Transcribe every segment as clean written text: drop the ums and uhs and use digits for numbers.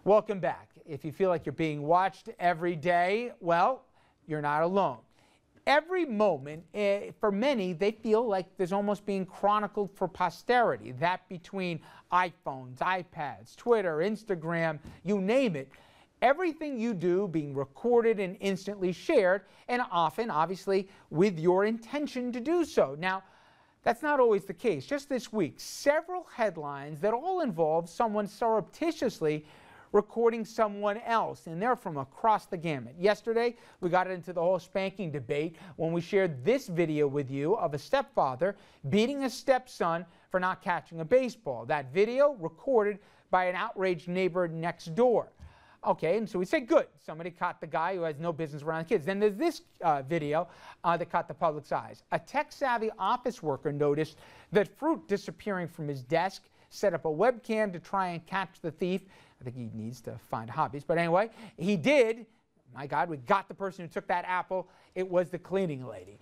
Welcome back. If you feel like you're being watched every day, well, you're not alone. Every moment, for many, they feel like there's almost being chronicled for posterity. That between iPhones, iPads, Twitter, Instagram, you name it. Everything you do being recorded and instantly shared, and often, obviously, with your intention to do so. Now, that's not always the case. Just this week, several headlines that all involve someone surreptitiously recording someone else, and they're from across the gamut. Yesterday, we got into the whole spanking debate when we shared this video with you of a stepfather beating a stepson for not catching a baseball. That video recorded by an outraged neighbor next door. Okay, and so we said, good, somebody caught the guy who has no business around kids. Then there's this video that caught the public's eyes. A tech-savvy office worker noticed that fruit disappearing from his desk, set up a webcam to try and catch the thief. I think he needs to find hobbies, but anyway, he did. My God, we got the person who took that apple. It was the cleaning lady.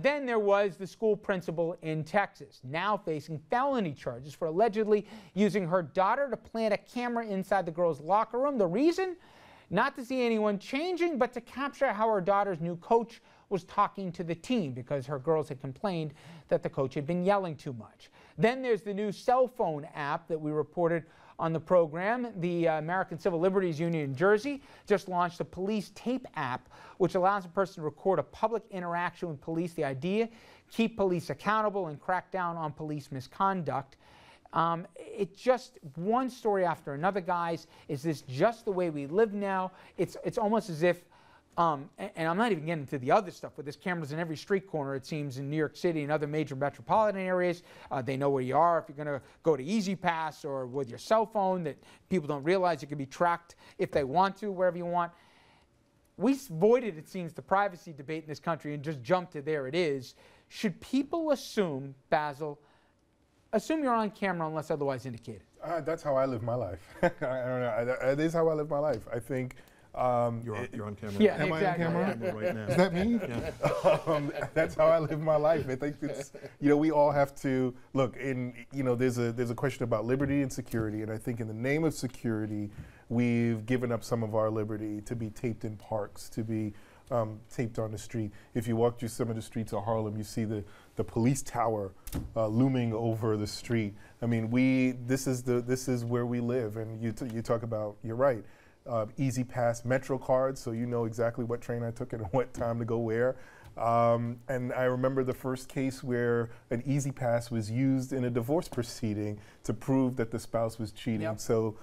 Then there was the school principal in Texas, now facing felony charges for allegedly using her daughter to plant a camera inside the girls' locker room. The reason? Not to see anyone changing, but to capture how her daughter's new coach was talking to the team because her girls had complained that the coach had been yelling too much. Then there's the new cell phone app that we reported on the program. The American Civil Liberties Union in Jersey just launched a police tape app which allows a person to record a public interaction with police. The idea, keep police accountable and crack down on police misconduct. It's just one story after another, guys. Is this just the way we live now? It's almost as if, and I'm not even getting into the other stuff, but there's cameras in every street corner, it seems, in New York City and other major metropolitan areas. They know where you are. If you're going to go to Easy Pass or with your cell phone, that people don't realize you can be tracked if they want to, wherever you want. We avoided, it seems, the privacy debate in this country and just jumped to there it is. Should people assume, Basil, assume you're on camera unless otherwise indicated? That's how I live my life. I don't know. It is how I live my life. I think you're on camera. Yeah, Am exactly. I on camera? Yeah. Right now. Is that me? Yeah. That's how I live my life. I think it's, we all have to look. There's a question about liberty and security, and I think in the name of security, we've given up some of our liberty to be taped in parks, to be taped on the street. If you walk through some of the streets of Harlem, you see the police tower looming over the street. I mean, this is where we live, and you talk about, you're right. Easy Pass Metro cards, so you know exactly what train I took and what time to go where. And I remember the first case where an Easy Pass was used in a divorce proceeding to prove that the spouse was cheating. Yep. So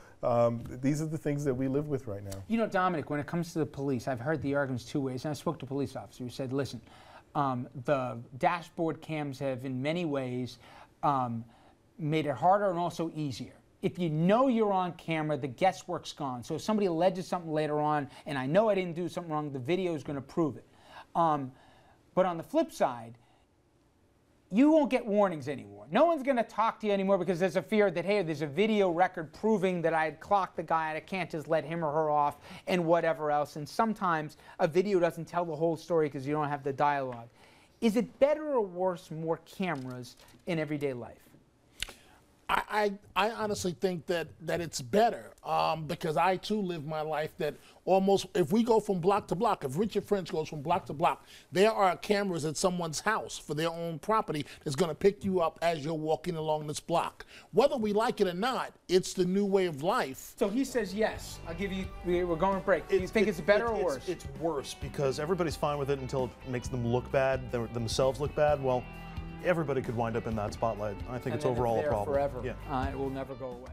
these are the things that we live with right now. You know, Dominic, when it comes to the police, I've heard the arguments two ways, and I spoke to a police officer who said, listen, the dashboard cams have in many ways made it harder and also easier. If you know you're on camera, the guesswork's gone. So if somebody alleges something later on, and I know I didn't do something wrong, the video is going to prove it. But on the flip side, you won't get warnings anymore. No one's going to talk to you anymore because there's a fear that, hey, there's a video record proving that I had clocked the guy and I can't just let him or her off and whatever else. And sometimes a video doesn't tell the whole story because you don't have the dialogue. Is it better or worse, more cameras in everyday life? I honestly think that it's better because I too live my life that almost, if we go from block to block, if Richard French goes from block to block, there are cameras at someone's house for their own property that's going to pick you up as you're walking along this block. Whether we like it or not, it's the new way of life. So he says yes. I'll give you, we're going to break. Do you think it's better or worse? It's worse because everybody's fine with it until it makes them look bad, themselves look bad. Well, everybody could wind up in that spotlight. I think it's overall a problem. Forever. Yeah. It will never go away.